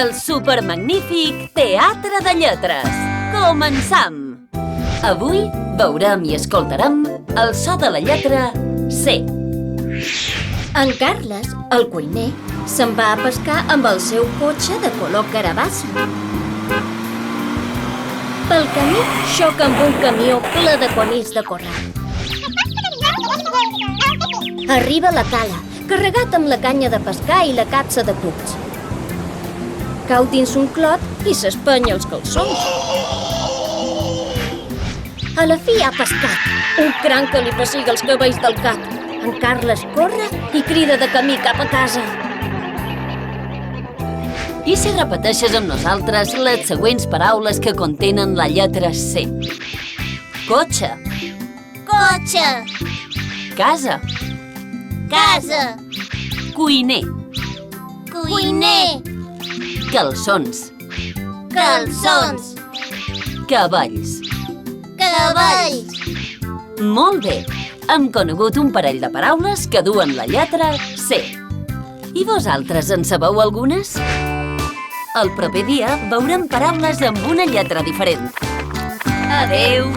del supermagnífic Teatre de Lletres. Començam! Avui veurem i escoltarem el so de la lletra C. En Carles, el cuiner, se'n va a pescar amb el seu cotxe de color carabassa. Pel camí xoca amb un camió ple de conills de corral. Arriba a la cala, carregat amb la canya de pescar i la capsa de cucs. Cau dins un clot i s'espanya els calçons. A la fi ha pescat. Un cranc que li pessiga els cabells del cap. En Carles corre i crida de camí cap a casa. I si repeteixes amb nosaltres les següents paraules que contenen la lletra C? Cotxe, Cotxe, casa, casa, cuiner, cuiner, calçons, calçons, cavalls. cavalls. Molt bé! Hem conegut un parell de paraules que duen la lletra C. I vosaltres en sabeu algunes? El proper dia veurem paraules amb una lletra diferent. Adeu!